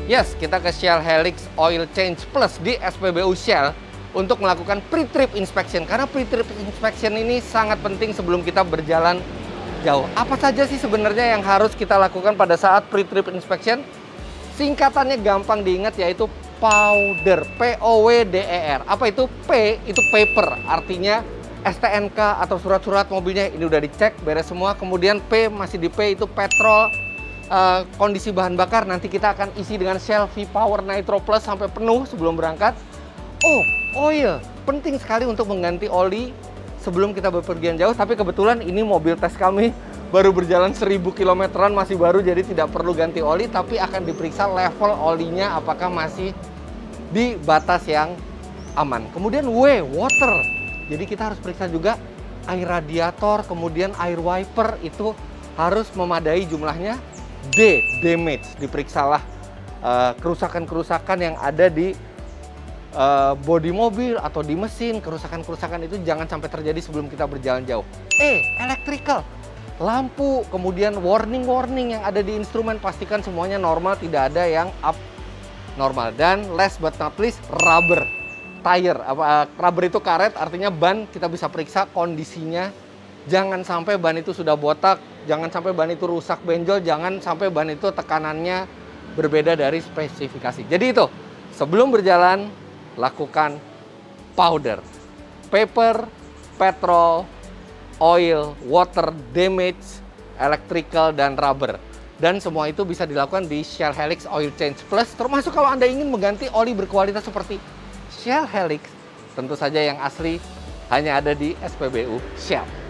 Yes, kita ke Shell Helix Oil Change Plus di SPBU Shell untuk melakukan pre-trip inspection. Karena pre-trip inspection ini sangat penting sebelum kita berjalan jauh. Apa saja sih sebenarnya yang harus kita lakukan pada saat pre-trip inspection? Singkatannya gampang diingat, yaitu powder, P-O-W-D-E-R. Apa itu? P itu paper, artinya STNK atau surat-surat mobilnya ini udah dicek, beres semua. Kemudian P, masih di P itu petrol, kondisi bahan bakar. Nanti kita akan isi dengan Shell V-Power Nitro Plus sampai penuh sebelum berangkat. Oh, oil, penting sekali untuk mengganti oli sebelum kita bepergian jauh. Tapi kebetulan ini mobil tes kami baru berjalan 1000 kilometeran, masih baru, jadi tidak perlu ganti oli. Tapi akan diperiksa level olinya apakah masih di batas yang aman. Kemudian W, water. Jadi kita harus periksa juga air radiator, kemudian air wiper itu harus memadai jumlahnya. D, damage. Diperiksalah kerusakan-kerusakan yang ada di bodi mobil atau di mesin. Kerusakan-kerusakan itu jangan sampai terjadi sebelum kita berjalan jauh. E, electrical. Lampu, kemudian warning-warning yang ada di instrumen, pastikan semuanya normal, tidak ada yang abnormal. Dan last but not least, rubber. Tire, rubber itu karet, artinya ban. Kita bisa periksa kondisinya. Jangan sampai ban itu sudah botak, jangan sampai ban itu rusak benjol, jangan sampai ban itu tekanannya berbeda dari spesifikasi. Jadi itu, sebelum berjalan, lakukan powder, paper, petrol, oil, water, damage, electrical, dan rubber. Dan semua itu bisa dilakukan di Shell Helix Oil Change Plus, termasuk kalau Anda ingin mengganti oli berkualitas seperti Shell Helix, tentu saja yang asli hanya ada di SPBU Shell.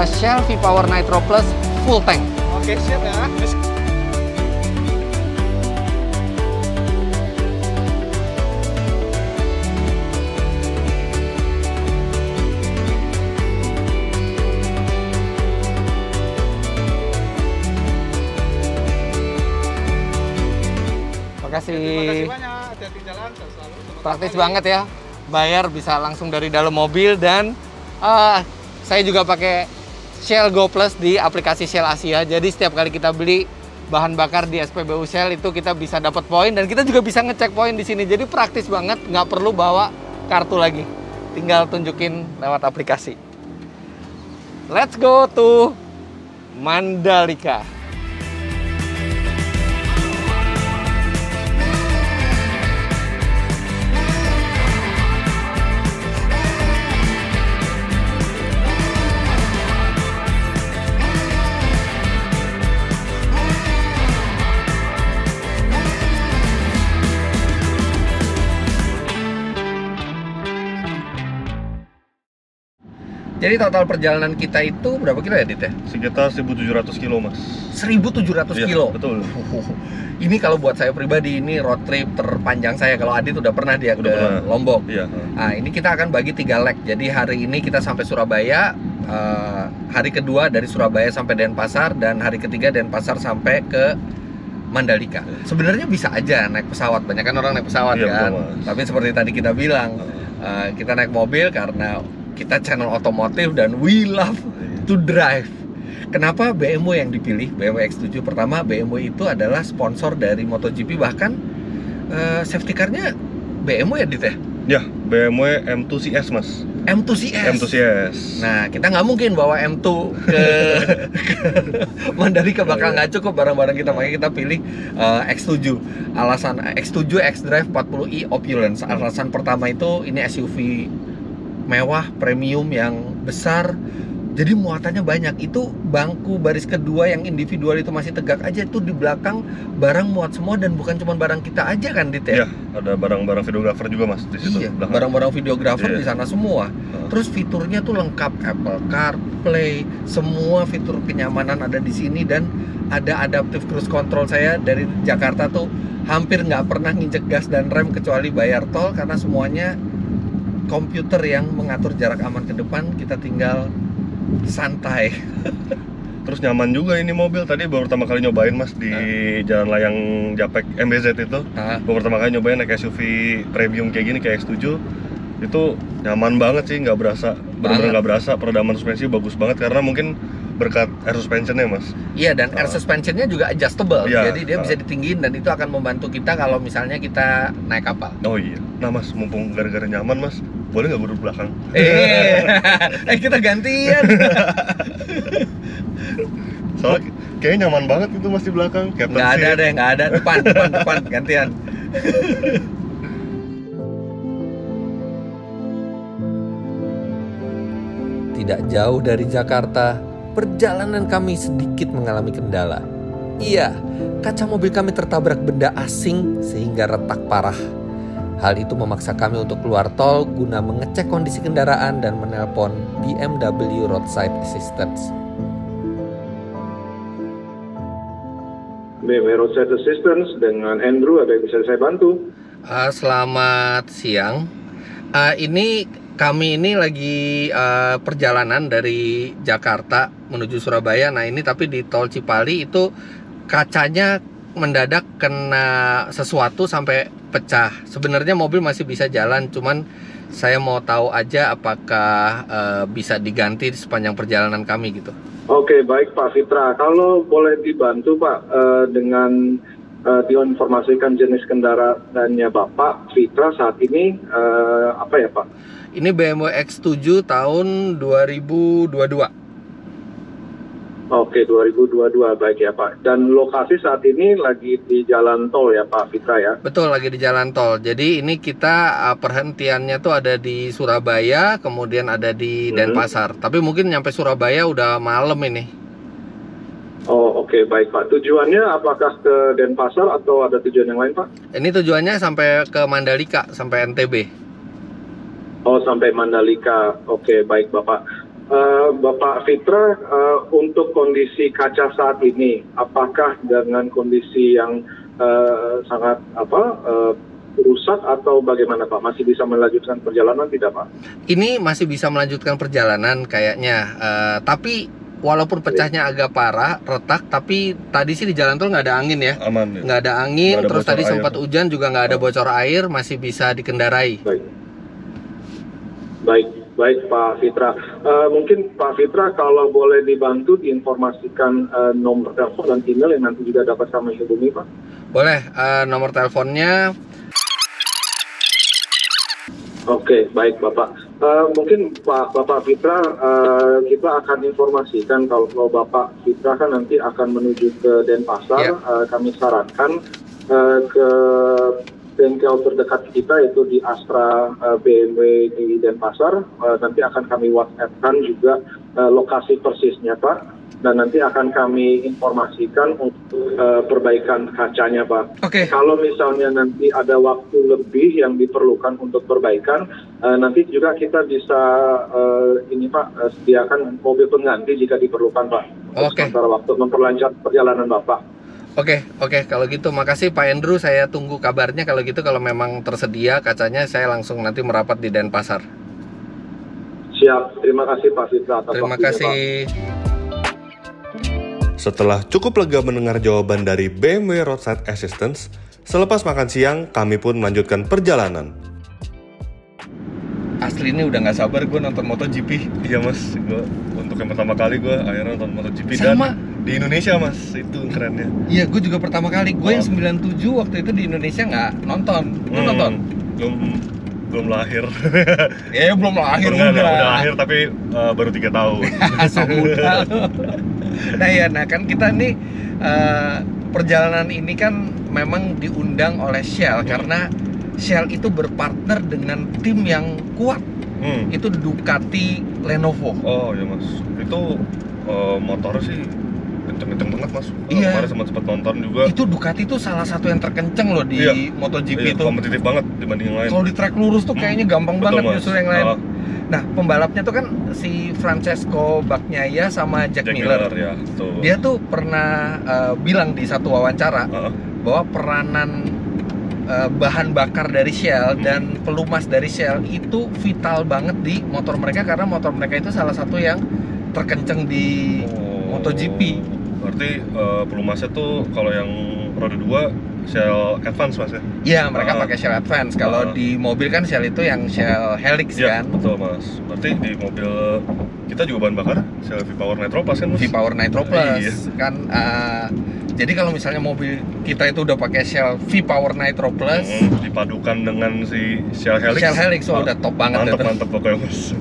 Shell V-Power Nitro Plus full tank. Oke, siap ya. Terima kasih. Terima kasih banyak. Hati-hati jalan, selalu. Praktis banget ya. Bayar bisa langsung dari dalam mobil. Dan saya juga pakai Shell Go Plus di aplikasi Shell Asia. Jadi setiap kali kita beli bahan bakar di SPBU Shell itu kita bisa dapat poin, dan kita juga bisa ngecek poin di sini. Jadi praktis banget, nggak perlu bawa kartu lagi. Tinggal tunjukin lewat aplikasi. Let's go to Mandalika. Jadi total perjalanan kita itu berapa kilo ya, Dit ya? Sekitar 1.700 kilo, Mas. 1.700 Iya, kilo? Betul. Ini kalau buat saya pribadi, ini road trip terpanjang saya. Kalau Adit udah pernah dia ke Lombok. Iya. Nah, ini kita akan bagi 3 leg. Jadi hari ini kita sampai Surabaya, hari kedua dari Surabaya sampai Denpasar, dan hari ketiga Denpasar sampai ke Mandalika. Sebenarnya bisa aja naik pesawat, banyak kan orang naik pesawat kan. Betul, tapi seperti tadi kita bilang, kita naik mobil karena kita channel otomotif dan we love to drive. Kenapa BMW yang dipilih? BMW X7. Pertama, BMW itu adalah sponsor dari MotoGP, bahkan safety car-nya BMW ya, Dit ya? Ya, BMW M2 CS, Mas. M2 CS. M2 CS. Nah, kita nggak mungkin bawa M2 ke Mandalika, bakal nggak cukup barang-barang kita. Makanya kita pilih X7. Alasan X7 X-Drive 40i Opulence. Alasan pertama itu ini SUV mewah, premium yang besar. Jadi muatannya banyak. Itu bangku baris kedua yang individual itu masih tegak aja, itu di belakang barang muat semua, dan bukan cuma barang kita aja kan, Dit ya? Iya, ada barang-barang videografer juga, Mas, di situ. Iya, barang-barang videografer di sana semua. Uh. Terus fiturnya tuh lengkap, Apple CarPlay, semua fitur kenyamanan ada di sini, dan ada adaptive cruise control. Saya dari Jakarta tuh hampir nggak pernah nginjek gas dan rem kecuali bayar tol, karena semuanya komputer yang mengatur jarak aman ke depan. Kita tinggal santai. Terus nyaman juga ini mobil. Tadi baru pertama kali nyobain mas di Jalan Layang Japek MBZ itu. Baru pertama kali nyobain naik SUV premium kayak gini, kayak X7. Itu nyaman banget sih, nggak berasa, benar-benar nggak berasa. Peredaman suspensi bagus banget karena mungkin berkat air suspensionnya mas. Iya, dan air suspensionnya juga adjustable, Iya, jadi dia bisa ditinggiin dan itu akan membantu kita kalau misalnya kita naik kapal. Oh iya. Nah mas, mumpung gara-gara nyaman mas, boleh nggak gue duduk belakang? Kita gantian. Soalnya kayaknya nyaman banget itu mas di belakang. Nggak ada deh, nggak ada. Depan, gantian. Tidak jauh dari Jakarta, perjalanan kami sedikit mengalami kendala. Iya, kaca mobil kami tertabrak benda asing sehingga retak parah. Hal itu memaksa kami untuk keluar tol guna mengecek kondisi kendaraan dan menelpon BMW Roadside Assistance. BMW Roadside Assistance dengan Andrew, ada yang bisa saya bantu? Selamat siang. Kami ini lagi perjalanan dari Jakarta menuju Surabaya. Nah ini tapi di tol Cipali itu kacanya mendadak kena sesuatu sampai pecah. Sebenarnya mobil masih bisa jalan, cuman saya mau tahu aja apakah bisa diganti di sepanjang perjalanan kami gitu. Oke, baik Pak Fitra. Kalau boleh dibantu Pak dengan diinformasikan jenis kendaraannya Bapak Fitra saat ini apa ya Pak? Ini BMW X7 tahun 2022. Oke, 2022, baik ya Pak. Dan lokasi saat ini lagi di jalan tol ya Pak Fitra ya? Betul, lagi di jalan tol. Jadi ini kita perhentiannya tuh ada di Surabaya, kemudian ada di Denpasar. Tapi mungkin nyampe Surabaya udah malam ini. Oh oke, baik Pak. Tujuannya apakah ke Denpasar atau ada tujuan yang lain Pak? Ini tujuannya sampai ke Mandalika, sampai NTB. Oh, sampai Mandalika. Oke, baik Bapak. Bapak Fitra, untuk kondisi kaca saat ini, apakah dengan kondisi yang sangat rusak atau bagaimana Pak? Masih bisa melanjutkan perjalanan tidak Pak? Ini masih bisa melanjutkan perjalanan kayaknya, tapi walaupun pecahnya agak parah, retak, tapi tadi sih di jalan tol nggak ada angin ya? Aman ya? Nggak ada angin, Nggak ada terus tadi bocor sempat air. hujan juga nggak ada bocor air, masih bisa dikendarai. Baik Pak Fitra. Mungkin Pak Fitra kalau boleh dibantu diinformasikan nomor telepon dan email yang nanti juga dapat kami hubungi Pak. Boleh, nomor teleponnya. Oke, baik Bapak. Mungkin Bapak Fitra, kita akan informasikan kalau Bapak Fitra kan nanti akan menuju ke Denpasar. Kami sarankan ke bengkel terdekat kita itu di Astra BMW di Denpasar. Nanti akan kami WhatsApp-kan juga lokasi persisnya Pak. Dan nanti akan kami informasikan untuk perbaikan kacanya Pak. Oke. Kalau misalnya nanti ada waktu lebih yang diperlukan untuk perbaikan, nanti juga kita bisa ini Pak, sediakan mobil pengganti jika diperlukan Pak. Oke. Sementara waktu memperlancar perjalanan Bapak. Oke, kalau gitu makasih Pak Andrew, saya tunggu kabarnya kalau gitu, kalau memang tersedia kacanya saya langsung nanti merapat di Denpasar. Siap, terima kasih Pak Fitra atas Terima waktunya, kasih. Setelah cukup lega mendengar jawaban dari BMW Roadside Assistance, selepas makan siang, kami pun melanjutkan perjalanan. Asli ini udah nggak sabar gue nonton MotoGP. Iya mas, untuk yang pertama kali gue akhirnya nonton MotoGP. Sama. Dan di Indonesia mas, itu kerennya. Iya, gue juga pertama kali. Gue yang 97 waktu itu di Indonesia nggak nonton. Lu nonton? Belum lahir. Belum lahir. Udah lahir tapi baru 3 tahun. Asal muda. Nah kan kita nih perjalanan ini kan memang diundang oleh Shell karena Shell itu berpartner dengan tim yang kuat. Itu Ducati Lenovo. Oh ya mas, itu motor sih kenceng-kenceng banget mas. Iya. Kemarin sempat nonton juga. Itu Ducati itu salah satu yang terkenceng loh di MotoGP itu. Kompetitif banget dibanding yang lain. Kalau di track lurus tuh kayaknya gampang Betul, banget mas. nyusul yang lain. Nah, pembalapnya tuh kan si Francesco Bagnaia sama Jack Miller. Ya, tuh. Dia tuh pernah bilang di satu wawancara bahwa peranan bahan bakar dari Shell dan pelumas dari Shell itu vital banget di motor mereka karena motor mereka itu salah satu yang terkenceng di MotoGP. Berarti pelumasnya tuh kalau yang roda 2 Shell Advance mas ya? Iya, mereka pakai Shell Advance. Kalau di mobil kan Shell itu yang Shell Helix ya, kan? Betul mas. Berarti di mobil kita juga bahan bakar Shell V-Power Nitro Plus kan mas? V-Power Nitro Plus iya. kan. Jadi kalau misalnya mobil kita itu udah pakai Shell V-Power Nitro Plus, dipadukan dengan si Shell Helix. Shell Helix udah top banget. Mantap pokoknya mas.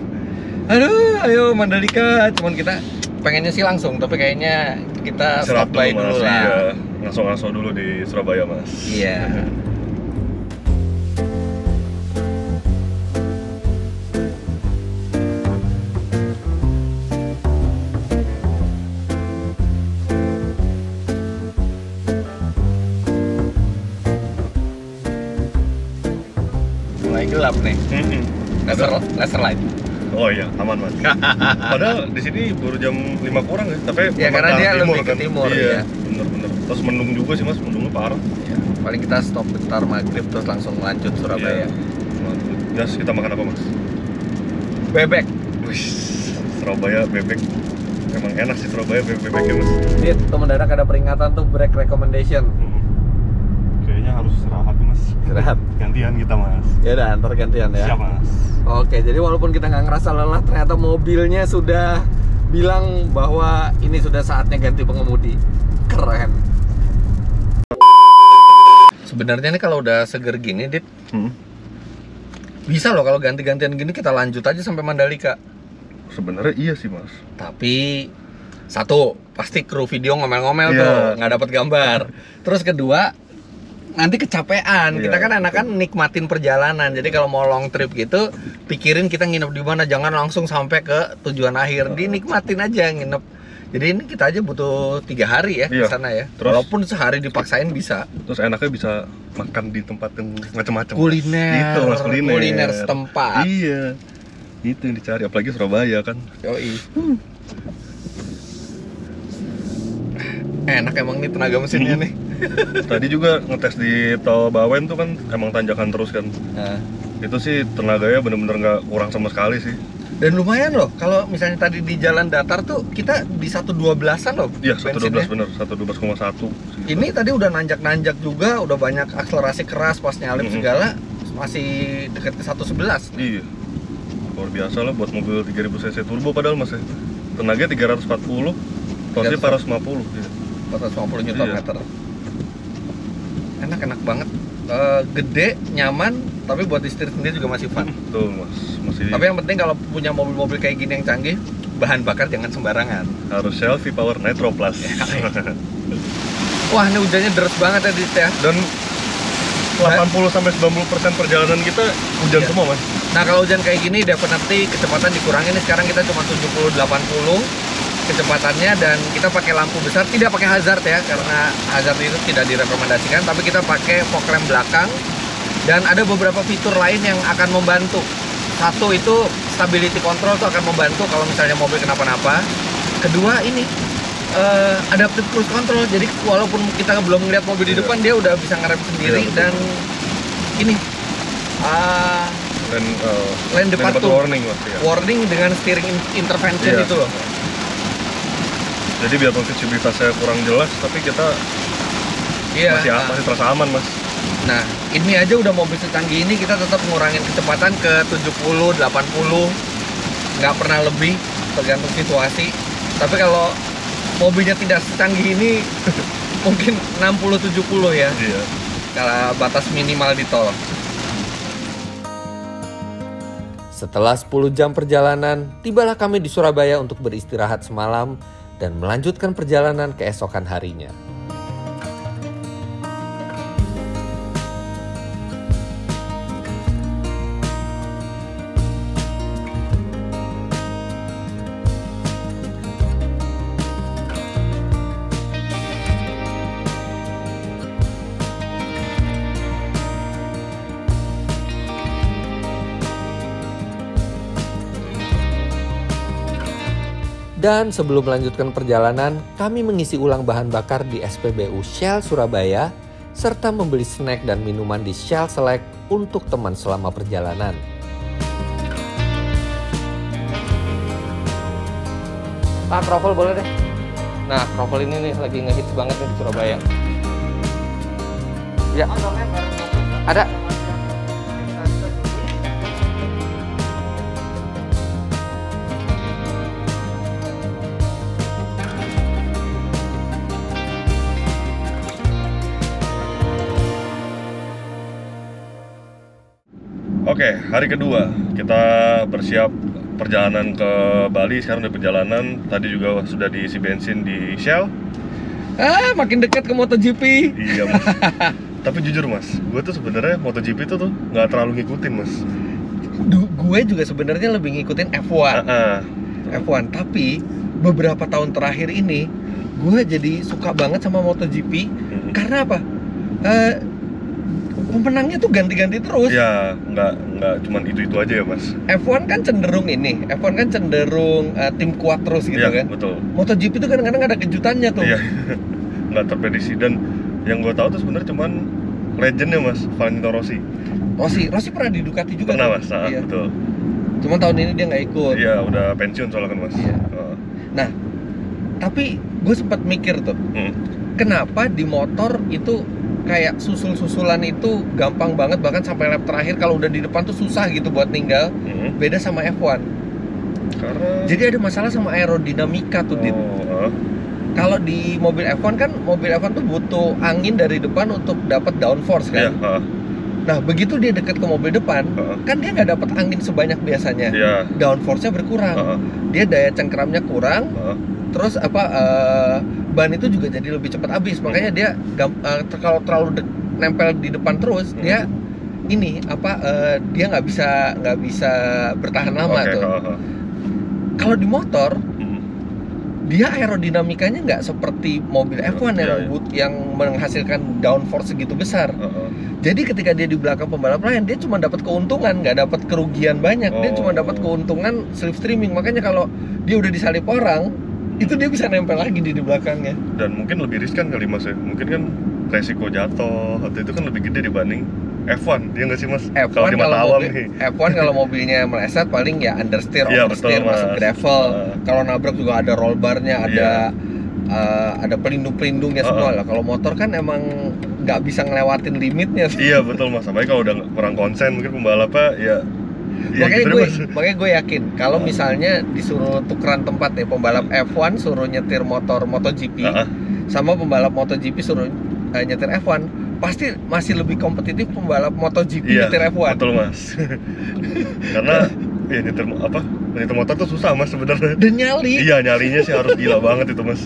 Aduh, ayo Mandalika. Cuman kita pengennya sih langsung, tapi kayaknya kita stop by dulu lah. Iya. Ngaso-ngaso dulu di Surabaya mas. Iya. Mulai gelap nih. Laser light. Oh iya, aman mas. Padahal di sini baru jam 5 kurang ya, tapi ya karena dia lebih ke timur iya, ya. Bener. Terus mendung juga sih mas, mendungnya parah. Ya, paling kita stop bentar maghrib terus langsung lanjut Surabaya. Iya. Kita makan apa mas? Bebek. Wih, Surabaya bebek. Emang enak sih Surabaya bebeknya mas. Dit, tuh mendadak ada peringatan tuh break recommendation. Kayaknya harus istirahat mas. Istirahat. Gantian kita mas. Ya udah, ntar gantian ya. Siap mas. Oke, jadi walaupun kita nggak ngerasa lelah, ternyata mobilnya sudah bilang bahwa ini sudah saatnya ganti pengemudi. Keren. Sebenarnya nih kalau udah seger gini, Dit, bisa loh kalau ganti-gantian gini kita lanjut aja sampai Mandalika. Sebenarnya iya sih mas. Tapi satu, pasti kru video ngomel-ngomel Iya. tuh, nggak dapat gambar. Terus kedua, nanti kecapean. Kita kan enakan nikmatin perjalanan. Jadi kalau mau long trip gitu, pikirin kita nginep di mana, jangan langsung sampai ke tujuan akhir. Dinikmatin aja nginep. Jadi ini kita aja butuh 3 hari ya ke sana ya. Terus, walaupun sehari dipaksain bisa. Terus enaknya bisa makan di tempat yang macam-macam. Kuliner. Itu mas, Kuliner setempat. Iya. Itu yang dicari, apalagi Surabaya kan. Yoi. Enak emang nih tenaga mesinnya nih. Tadi juga ngetes di tol Bawen tuh kan emang tanjakan terus kan. Nah. Itu sih tenaganya bener-bener nggak kurang sama sekali sih. Dan lumayan loh, kalau misalnya tadi di jalan datar tuh kita di 112-an loh. Iya, 112 bensinnya. bener, 112,1. Ini tadi udah nanjak-nanjak juga, udah banyak akselerasi keras pas nyalip segala, masih deket ke 111. Iya. Luar biasa lah buat mobil 3000 cc turbo padahal mas ya. Tenaganya 340, torsinya 450. Iya. 450 Nm. Enak banget. Gede, nyaman, tapi buat istri sendiri juga masih fun. Tuh mas, masih. Tapi yang penting kalau punya mobil-mobil kayak gini yang canggih, bahan bakar jangan sembarangan. Harus Shell V-Power Nitro Plus. Wah, ini hujannya deras banget ya, Dit ya. Dan 80-90% perjalanan kita hujan semua mas. Nah kalau hujan kayak gini definitely kecepatan dikurangin. Nih sekarang kita cuma 70-80 kecepatannya, dan kita pakai lampu besar, tidak pakai hazard ya, karena hazard itu tidak direkomendasikan, tapi kita pakai fog lamp belakang, dan ada beberapa fitur lain yang akan membantu. Satu itu stability control tuh akan membantu kalau misalnya mobil kenapa-napa. Kedua ini adaptive cruise control, jadi walaupun kita belum melihat mobil di depan, dia udah bisa ngerem sendiri. Dan ini lane departure warning mas ya. Warning dengan steering intervention itu loh. Jadi biarpun visibilitasnya kurang jelas, tapi kita masih terasa aman mas. Nah ini aja udah mobil secanggih ini kita tetap ngurangin kecepatan ke 70-80, nggak pernah lebih, tergantung situasi. Tapi kalau mobilnya tidak secanggih ini mungkin 60-70 ya. Iya. Kalau batas minimal di tol. Setelah 10 jam perjalanan, tibalah kami di Surabaya untuk beristirahat semalam dan melanjutkan perjalanan keesokan harinya. Dan sebelum melanjutkan perjalanan, kami mengisi ulang bahan bakar di SPBU Shell Surabaya, serta membeli snack dan minuman di Shell Select untuk teman selama perjalanan. Pak, kroffel boleh deh. Nah, krovel ini nih lagi ngehits banget nih di Surabaya. Ya. Ada. Oke, hari kedua kita bersiap perjalanan ke Bali. Sekarang udah perjalanan. Tadi juga sudah diisi bensin di Shell. Makin dekat ke MotoGP. Iya mas. Tapi jujur mas, gue tuh sebenarnya MotoGP itu tuh nggak terlalu ngikutin mas. Gue juga sebenarnya lebih ngikutin F1. F1, tapi beberapa tahun terakhir ini gue jadi suka banget sama MotoGP. Karena apa? Pemenangnya tuh ganti-ganti terus. Ya, nggak cuman itu aja ya mas. F1 kan cenderung tim kuat terus gitu ya, kan. Betul. MotoGP tuh kadang-kadang ada kejutannya tuh. Iya, nggak terprediksi. Dan yang gue tahu tuh sebenarnya cuman legendnya mas, Valentino Rossi. Rossi pernah di Ducati juga. Pernah mas, iya. Betul. Cuman tahun ini dia nggak ikut. Iya, udah pensiun soalnya kan mas. Iya. Nah, tapi gue sempat mikir tuh, kenapa di motor itu kayak susul-susulan itu gampang banget, bahkan sampai lap terakhir kalau udah di depan tuh susah gitu buat ninggal. Beda sama F1. Karena jadi ada masalah sama aerodinamika tuh, Dit. Kalau di mobil F1 kan, mobil F1 tuh butuh angin dari depan untuk dapat downforce kan. Nah, begitu dia dekat ke mobil depan, kan dia nggak dapat angin sebanyak biasanya. Downforce-nya berkurang. Dia daya cengkeramnya kurang. Terus ban itu juga jadi lebih cepat habis. Makanya dia kalau terlalu nempel di depan terus, dia dia nggak bisa bertahan lama tuh. Kalau di motor, dia aerodinamikanya nggak seperti mobil F1 yang menghasilkan downforce segitu besar. Jadi ketika dia di belakang pembalap lain, dia cuma dapat keuntungan, nggak dapat kerugian banyak. Dia cuma dapat keuntungan slipstreaming. Makanya kalau dia udah disalip orang, itu dia bisa nempel lagi di belakangnya. Dan mungkin lebih riskan kali mas ya. Mungkin kan resiko jatuh atau itu kan lebih gede dibanding F1, dia nggak sih mas? F1 kalau mobilnya meleset paling ya understeer, oversteer, masuk gravel. Kalau nabrak juga ada roll barnya, ada pelindung-pelindungnya semua lah. Kalau motor kan emang nggak bisa ngelewatin limitnya sih. Iya betul mas, sampai kalau udah kurang konsen mungkin pembalapnya ya. Makanya gue yakin kalau misalnya disuruh tukeran tempat nih, pembalap F1 suruh nyetir motor MotoGP sama pembalap MotoGP suruh nyetir F1, pasti masih lebih kompetitif pembalap MotoGP nyetir F1. Betul mas. Karena ya nyetir motor tuh susah mas sebenarnya. Dan nyali. Iya, nyalinya sih harus gila banget itu mas.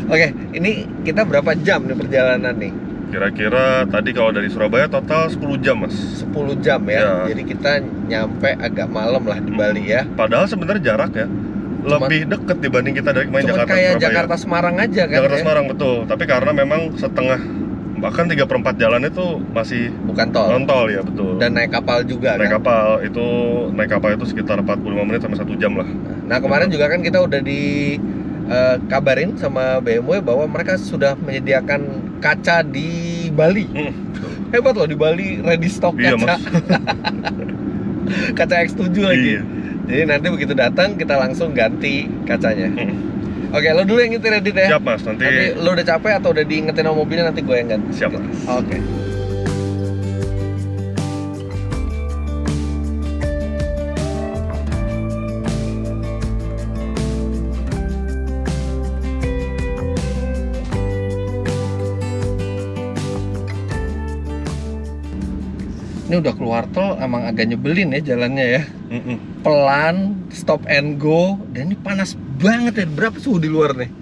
Oke, ini kita berapa jam nih perjalanan nih? Kira-kira tadi kalau dari Surabaya total 10 jam mas. 10 jam ya. Jadi kita nyampe agak malam lah di Bali ya. Padahal sebenarnya jarak ya lebih deket dibanding kita dari main Jakarta kayak Surabaya. Jakarta Semarang aja kan. Jakarta Semarang betul. Tapi karena memang setengah bahkan 3/4 jalan itu masih bukan tol. Non tol ya betul. Dan naik kapal juga naik kapal itu sekitar 45 menit sampai 1 jam lah. Nah, kemarin juga kan kita udah kabarin sama BMW bahwa mereka sudah menyediakan kaca di Bali. Hebat loh, di Bali ready stock kaca. Mas. Kaca X7 lagi. Jadi nanti begitu datang kita langsung ganti kacanya. Oke, lo dulu yang nyetir Edit ya. Siap mas, nanti lo udah capek atau udah diingetin sama mobilnya, nanti gue yang ganti. Siap mas. Oke. Ini udah keluar tol, emang agak nyebelin ya jalannya ya. Pelan, stop and go, dan ini panas banget ya. Berapa suhu di luar nih?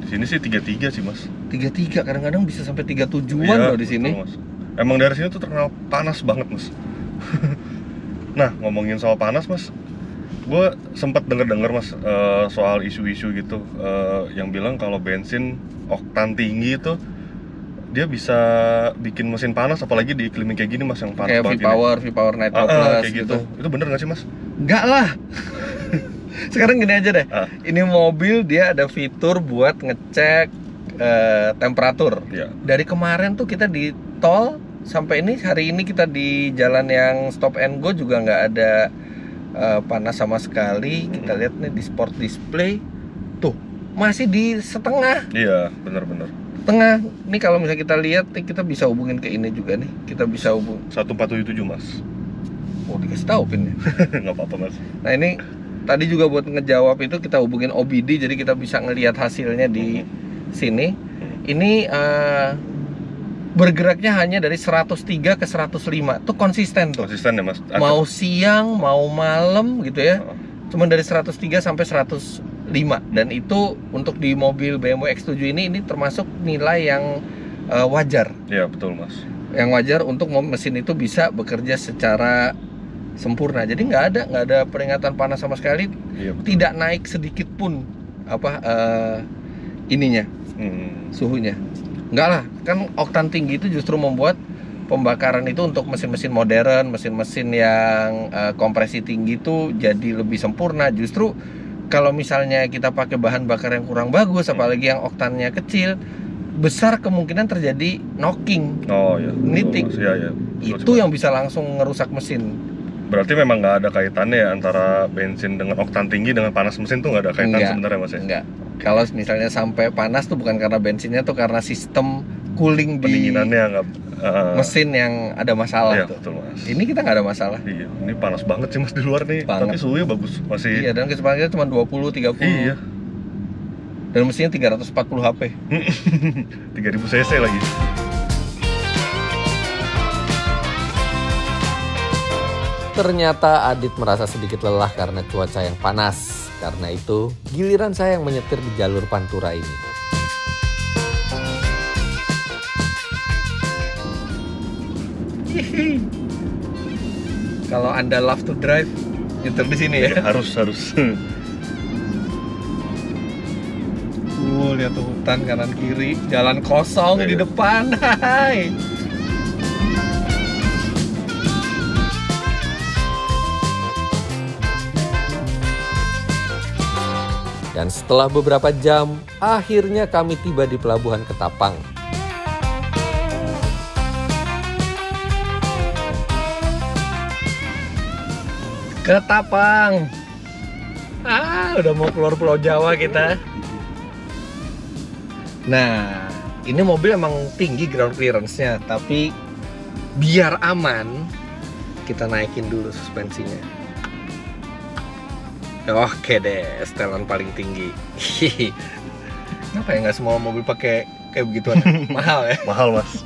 Di sini sih 33 sih mas. 33, kadang-kadang bisa sampai 37-an loh di sini. Betul, mas. Emang dari sini tuh terkenal panas banget mas. Nah, ngomongin soal panas mas, gue sempat denger mas soal isu-isu gitu yang bilang kalau bensin oktan tinggi itu dia bisa bikin mesin panas, apalagi di iklim kayak gini mas, yang panas banget. Kayak V-Power Nitro Plus kayak gitu. Itu bener nggak sih mas? Enggak lah. Sekarang gini aja deh. Ini mobil dia ada fitur buat ngecek temperatur. Dari kemarin tuh kita di tol sampai hari ini kita di jalan yang stop and go juga nggak ada panas sama sekali. Kita lihat nih di sport display tuh masih di setengah. Iya, benar-benar. Tengah. Nih kalau misalnya kita lihat, kita bisa hubungin ke ini juga nih. Kita bisa hubung 1477 Mas. Oh, dikasih tahu pinnya. Nggak apa-apa Mas. Nah ini tadi juga buat ngejawab itu kita hubungin OBD, jadi kita bisa ngelihat hasilnya di sini. Ini bergeraknya hanya dari 103 ke 105. Itu konsisten tuh. Konsisten ya Mas. Mau siang, mau malam gitu ya. Cuma dari 103 sampai 105. Dan itu untuk di mobil BMW X7 ini termasuk nilai yang wajar. Iya, betul Mas. Yang wajar untuk mesin itu bisa bekerja secara sempurna. Jadi nggak ada peringatan panas sama sekali. Iya, betul. Tidak naik sedikit pun ininya, suhunya. Enggak lah, kan oktan tinggi itu justru membuat pembakaran itu untuk mesin-mesin modern, mesin-mesin yang kompresi tinggi itu jadi lebih sempurna. Justru kalau misalnya kita pakai bahan bakar yang kurang bagus, apalagi yang oktannya kecil, besar kemungkinan terjadi knocking. Oh iya. Nitik. Iya. Itu yang bisa langsung ngerusak mesin. Berarti memang nggak ada kaitannya ya antara bensin dengan oktan tinggi dengan panas mesin tuh nggak ada kaitan sebenarnya Mas ya? Enggak. Kalau misalnya sampai panas tuh bukan karena bensinnya, tuh karena sistem cooling di pendinginannya nggak mesin yang ada masalah. Iya, tuh. betul Mas. Ini kita nggak ada masalah. Iya, ini panas banget sih Mas di luar nih. Banget. Tapi suhunya bagus masih. Iya, dan kecepatannya cuma 20-30. Iya. Dan mesinnya 340 HP. 3000 cc lagi. Ternyata Adit merasa sedikit lelah karena cuaca yang panas. Karena itu, giliran saya yang menyetir di jalur Pantura ini. Kalau Anda love to drive, nyetir di sini ya. Harus. Lihat tuh hutan kanan kiri, jalan kosong di depan. Hai. Dan setelah beberapa jam, akhirnya kami tiba di Pelabuhan Ketapang. Ketapang. Udah mau keluar Pulau Jawa kita. Nah, ini mobil emang tinggi ground clearance-nya, tapi biar aman, kita naikin dulu suspensinya. Oke deh, setelan paling tinggi. Kenapa ya nggak semua mobil pakai kayak begituan? Mahal ya? Mahal Mas.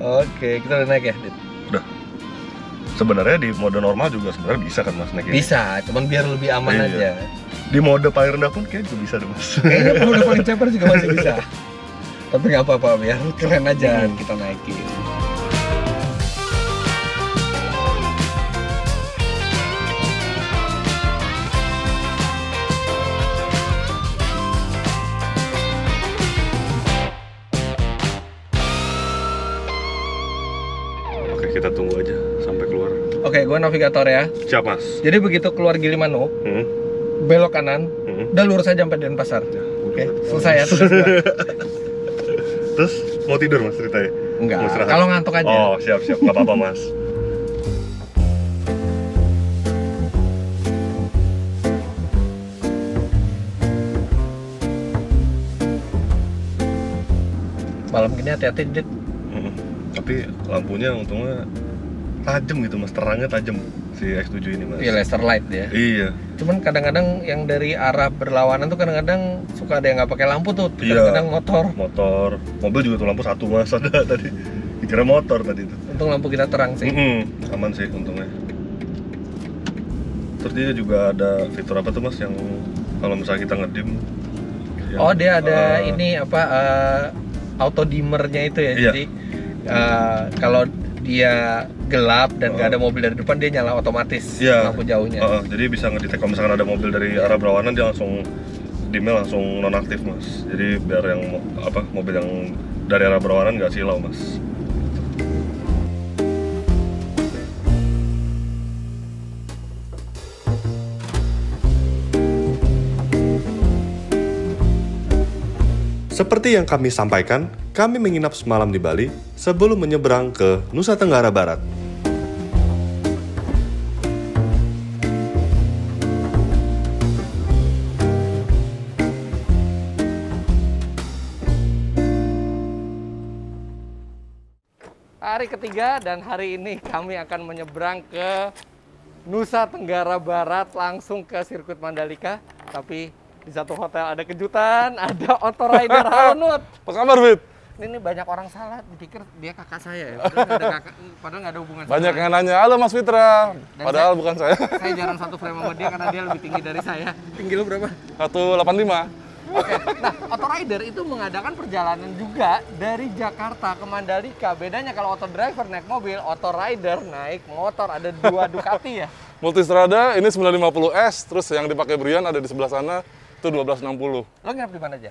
Oke, kita udah naik ya, Dit? Udah. Sebenarnya di mode normal juga sebenarnya bisa kan Mas naik ini? Bisa, cuman biar lebih aman aja. Di mode paling rendah pun kayaknya juga bisa deh Mas. Kayaknya mode paling ceper juga masih bisa. Tapi nggak apa-apa, biar keren aja kita naikin. Kita tunggu aja sampai keluar. Oke, gue navigator ya. Siap Mas. Jadi begitu keluar Gilimanuk, belok kanan, udah lurus aja sampai Denpasar. Oke, selesai ya. Terus mau tidur Mas ceritanya? Enggak, kalau ngantuk aja. Oh siap, nggak apa-apa Mas. Malam gini hati-hati, Dit. Tapi lampunya untungnya tajam gitu Mas, terangnya tajam si X7 ini Mas. Iya, laser light ya. Iya. Cuman kadang-kadang yang dari arah berlawanan tuh kadang-kadang suka ada yang nggak pakai lampu tuh. Kadang-kadang motor. Mobil juga tuh lampu satu Mas ada tadi. Dikira motor tadi tuh. Untung lampu kita terang sih. Aman sih untungnya. Terus dia juga ada fitur apa tuh Mas yang kalau misalnya kita ngedim? Oh, dia ada ini apa auto dimmernya itu ya. Iya. Jadi kalau dia gelap dan nggak ada mobil dari depan, dia nyala otomatis lampu jauhnya. Jadi bisa ngedetek kalau misalkan ada mobil dari arah berlawanan, dia langsung dimnya langsung nonaktif Mas. Jadi biar yang mobil yang dari arah berlawanan nggak silau Mas. Seperti yang kami sampaikan, kami menginap semalam di Bali sebelum menyeberang ke Nusa Tenggara Barat. hari ketiga dan hari ini kami akan menyeberang ke Nusa Tenggara Barat langsung ke sirkuit Mandalika. Tapi di satu hotel ada kejutan, ada Autorider. Halo Nut. Apa kabar, Fit? Ini banyak orang salah dipikir dia kakak saya ya. Padahal nggak ada hubungan. Banyak yang nanya, halo Mas Fitra. Dan Padahal bukan saya. Saya jarang satu frame sama dia karena dia lebih tinggi dari saya. Tinggi lu berapa? 185. Oke, nah Autorider itu mengadakan perjalanan juga dari Jakarta ke Mandalika. Bedanya kalau Autodriver naik mobil, Autorider naik motor. Ada 2 Ducati ya? Multistrada, ini 950S, terus yang dipakai Brian ada di sebelah sana, itu 1260. Lo nginep di mana aja?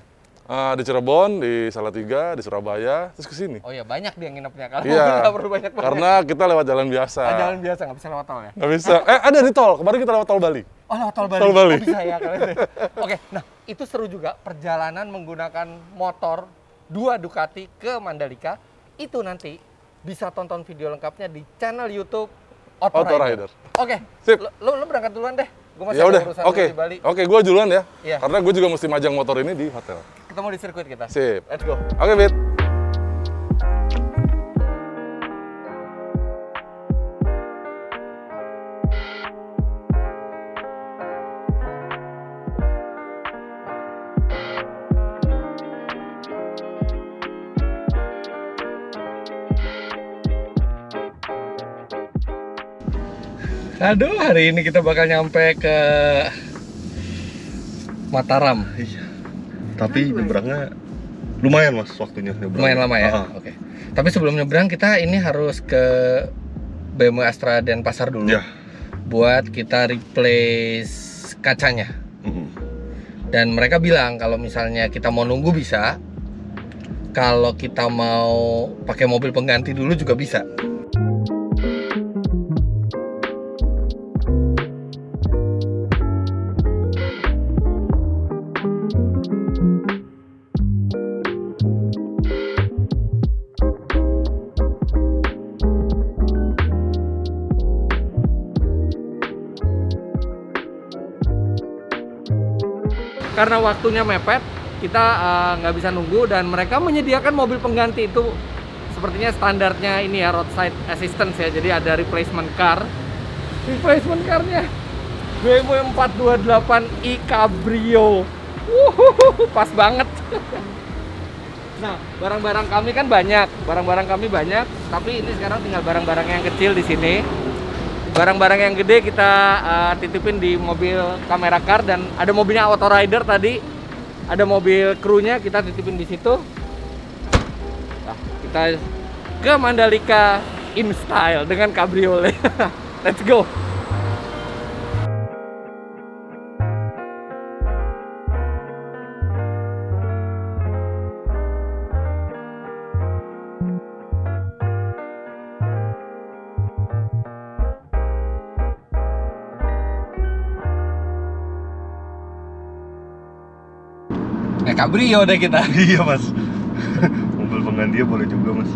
Di Cirebon, di Salatiga, di Surabaya, terus ke sini. Oh iya, banyak dia nginepnya. Kalau Iya, nggak perlu banyak. karena kita lewat jalan biasa. Jalan biasa, nggak bisa lewat tol ya? Nggak bisa. Ada di tol, kemarin kita lewat tol Bali. Oh, lewat tol Bali. Tol Bali. Oh, bisa ya kalian. Oke, nah itu seru juga perjalanan menggunakan motor 2 Ducati ke Mandalika. Itu nanti bisa tonton video lengkapnya di channel YouTube Autorider. Oke, Sip. lo berangkat duluan deh. Gue masih Ya ada udah, urusan oke. di Bali. Oke, gue duluan ya. Iya. Karena gue juga mesti majang motor ini di hotel. Ketemu di sirkuit kita. Sip. Let's go. Oke, Fit. Aduh, hari ini kita bakal nyampe ke Mataram. Iya. Tapi nyebrangnya lumayan mas waktunya nyebrang. Lumayan lama ya? Oke. Tapi sebelum nyebrang kita ini harus ke BMW Astra Denpasar dulu. Ya. Buat kita replace kacanya. Dan mereka bilang kalau misalnya kita mau nunggu bisa. Kalau kita mau pakai mobil pengganti dulu juga bisa. Karena waktunya mepet, kita nggak bisa nunggu dan mereka menyediakan mobil pengganti itu sepertinya standarnya ini ya, roadside assistance ya. Jadi ada replacement car. Replacement car-nya BMW 428i Cabrio. Pas banget. Nah, barang-barang kami kan banyak. Tapi ini sekarang tinggal barang-barang yang kecil di sini. Barang-barang yang gede kita titipin di mobil kamera car dan ada mobilnya Autorider tadi, ada mobil krunya kita titipin di situ. Nah, kita ke Mandalika in style dengan cabriolet. Let's go. Cabrio deh kita. Iya mas. Mobil penggantinya boleh juga mas.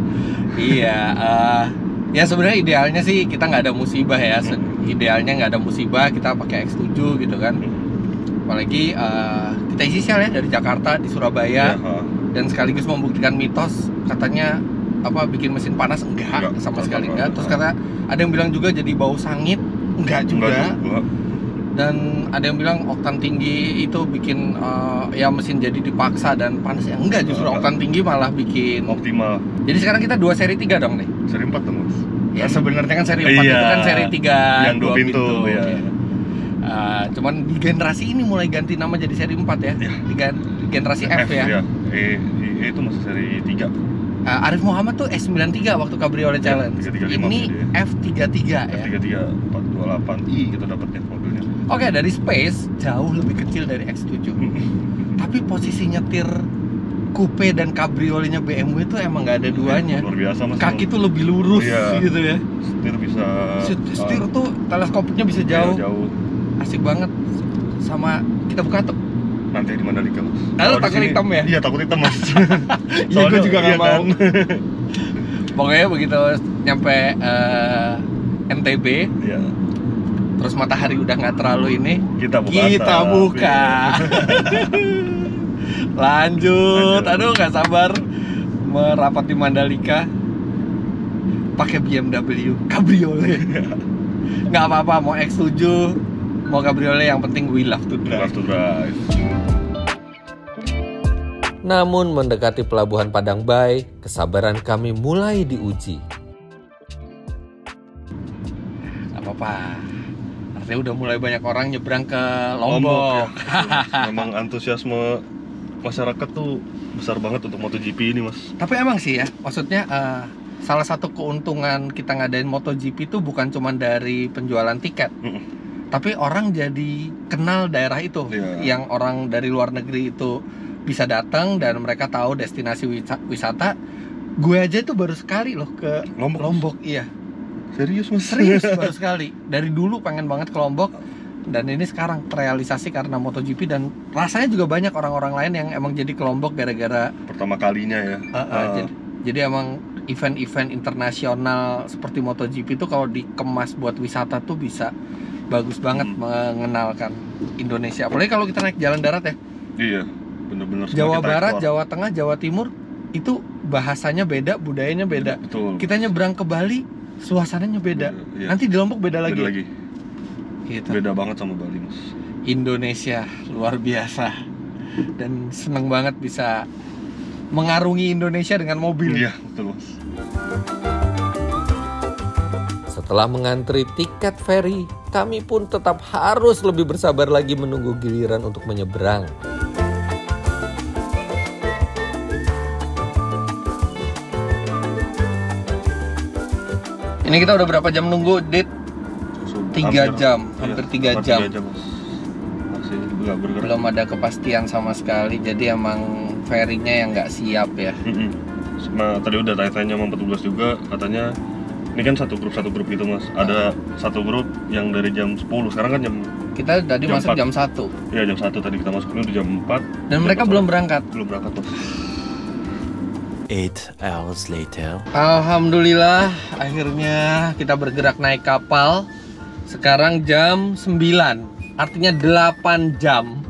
Iya. Ya sebenarnya idealnya sih kita nggak ada musibah ya. Idealnya nggak ada musibah, kita pakai X7 gitu kan. Apalagi kita isi sel ya dari Jakarta di Surabaya. Dan sekaligus membuktikan mitos katanya apa bikin mesin panas enggak sama sekali enggak. Terus kata ada yang bilang juga jadi bau sangit enggak juga. Dan ada yang bilang oktan tinggi itu bikin ya mesin jadi dipaksa dan panas ya enggak, justru oktan tinggi malah bikin optimal. Jadi sekarang kita 2 seri 3 dong nih. Seri 4 dong mas. Ya sebenarnya kan seri 4 itu kan seri 3 yang 2 pintu ya. Cuman di generasi ini mulai ganti nama jadi seri 4 ya. Di generasi F ya. Itu masih seri 3. Arif Muhammad tuh S93 waktu Cabriolet Challenge. Ini F33 ya. F33 428i kita dapatnya mobilnya. Oke, dari space jauh lebih kecil dari X7. Tapi posisi nyetir coupe dan cabrioletnya BMW itu emang nggak ada duanya. Luar biasa mas. Kaki tuh lebih lurus gitu ya. Setir bisa. Setir tuh teleskopnya bisa jauh. Jauh. Asik banget. Sama kita buka tuh. Nanti di Mandalika mas. Lalu takut hitam ya? Iya takut hitam mas. Iya gue juga nggak mau. Pokoknya begitu nyampe NTB. Iya. Terus matahari udah nggak terlalu ini. Kita buka. Lanjut. Aduh nggak sabar merapat di Mandalika. pakai BMW Cabriolet. Nggak apa-apa, mau X7, mau Cabriolet, yang penting we love to drive. Love to drive. Namun mendekati pelabuhan Padang Bay, kesabaran kami mulai diuji. Nggak apa-apa, artinya udah mulai banyak orang nyebrang ke Lombok. Ya. Memang antusiasme masyarakat tuh besar banget untuk MotoGP ini, Mas. Tapi emang sih ya, maksudnya salah satu keuntungan kita ngadain MotoGP itu bukan cuma dari penjualan tiket, tapi orang jadi kenal daerah itu. Yang orang dari luar negeri itu bisa datang dan mereka tahu destinasi wisata. Gue aja tuh baru sekali loh ke Lombok. Iya. Serius, Mas? Serius, baru sekali. Dari dulu pengen banget ke Lombok, dan ini sekarang terrealisasi karena MotoGP, dan rasanya juga banyak orang-orang lain yang emang jadi ke Lombok gara-gara pertama kalinya ya. Jadi emang event-event internasional seperti MotoGP itu kalau dikemas buat wisata tuh bisa bagus banget mengenalkan Indonesia. Apalagi kalau kita naik jalan darat ya. Iya, bener-bener. Jawa Barat, Jawa Tengah, Jawa Timur itu bahasanya beda, budayanya beda. Betul. Kita nyebrang ke Bali, suasananya beda. Iya. Nanti di Lombok beda lagi. Beda lagi. Gitu. Beda banget sama Bali, Mas. Indonesia luar biasa, dan seneng banget bisa mengarungi Indonesia dengan mobil. Iya, betul, Mas. Setelah mengantri tiket ferry, kami pun tetap harus lebih bersabar lagi menunggu giliran untuk menyeberang. Ini kita udah berapa jam nunggu, Dit? 3 jam, hampir 3 jam. 3 jam, Mas. Masih nggak bergerak. Belum ada kepastian sama sekali, jadi emang ferry-nya yang nggak siap ya. Nah, tadi udah tanya-tanya sama petugas juga, katanya ini kan satu grup gitu, Mas. Ada satu grup yang dari jam 10, sekarang kan kita tadi masuk 4. jam 1. Iya, jam 1 tadi kita masuk, ini udah jam 4. Dan mereka belum berangkat. Belum berangkat, Mas. 8 hours later. Alhamdulillah, akhirnya kita bergerak naik kapal. Sekarang jam 9, artinya 8 jam.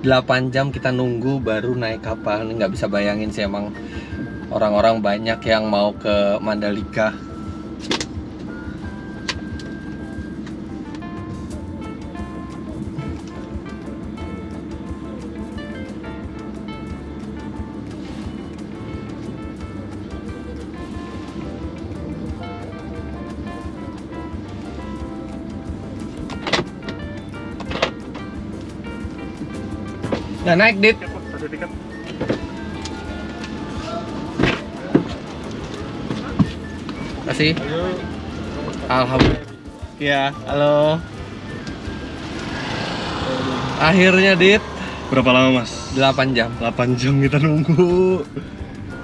8 jam kita nunggu baru naik kapal. Ini nggak bisa bayangin sih, emang orang-orang banyak yang mau ke Mandalika. Udah naik, Dit. Ada tiket. Kasih. Alhamdulillah. Ya, halo. Akhirnya, Dit. Berapa lama, Mas? 8 jam. 8 jam kita nunggu.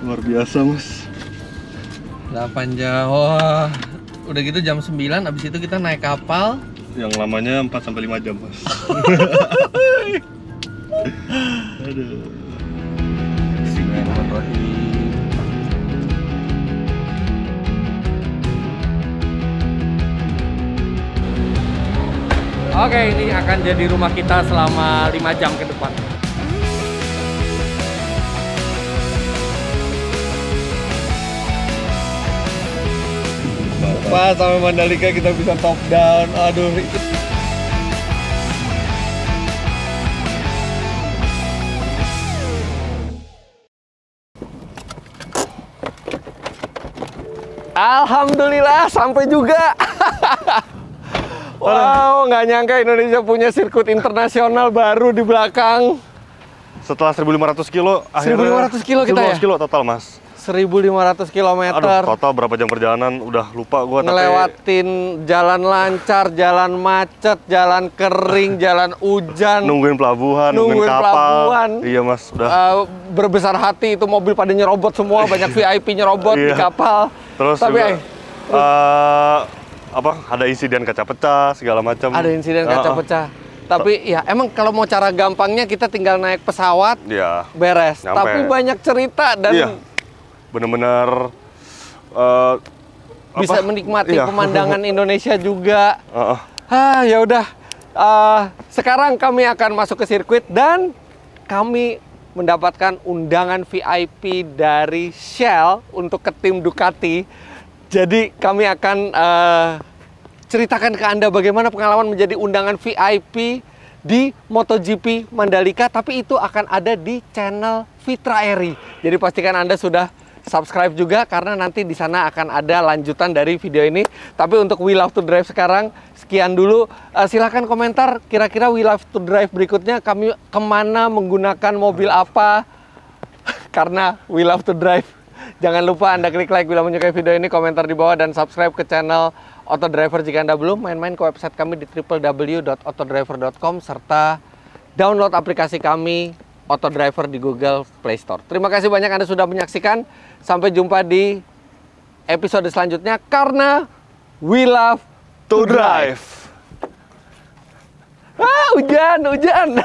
Luar biasa, Mas. 8 jam. Wah. Udah gitu jam 9, abis itu kita naik kapal. Yang lamanya 4-5 jam, Mas. Aduh. Bismillahirrahmanirrahim. Oke, ini akan jadi rumah kita selama 5 jam ke depan. Pas sampai Mandalika kita bisa top down. Aduh. Alhamdulillah sampai juga. Wow, nggak nyangka Indonesia punya sirkuit internasional baru di belakang. Setelah 1.500 kilo, akhirnya 1.500 kilo kita ya? 1.500 kilo total, Mas. 1.500 km. Aduh, total berapa jam perjalanan udah lupa gua. Ngelewatin jalan lancar, jalan macet, jalan kering, jalan hujan. Nungguin pelabuhan, nungguin kapal. Pelabuhan. Iya, Mas, udah. Berbesar hati itu mobil pada nyerobot semua, banyak VIP nyerobot di kapal. Terus tapi juga, ada insiden kaca pecah segala macam. Ada insiden kaca pecah. Tapi ya emang kalau mau cara gampangnya kita tinggal naik pesawat, ya, beres. nyampe. Tapi banyak cerita dan iya, bener-bener bisa menikmati pemandangan Indonesia juga. Ya udah. Sekarang kami akan masuk ke sirkuit dan kami mendapatkan undangan VIP dari Shell untuk ke tim Ducati. Jadi kami akan ceritakan ke Anda bagaimana pengalaman menjadi undangan VIP di MotoGP Mandalika, tapi itu akan ada di channel Fitra Eri. Jadi pastikan Anda sudah subscribe juga karena nanti di sana akan ada lanjutan dari video ini. Tapi untuk We Love to Drive sekarang sekian dulu. Silahkan komentar kira-kira We Love to Drive berikutnya kami kemana, menggunakan mobil apa. Karena We Love to Drive. Jangan lupa Anda klik like bila menyukai video ini, komentar di bawah, dan subscribe ke channel Autodriver jika Anda belum. Main-main ke website kami di www.autodriver.com serta download aplikasi kami Autodriver di Google Play Store. Terima kasih banyak Anda sudah menyaksikan. Sampai jumpa di episode selanjutnya karena We Love to Drive. Hujan. Hujan.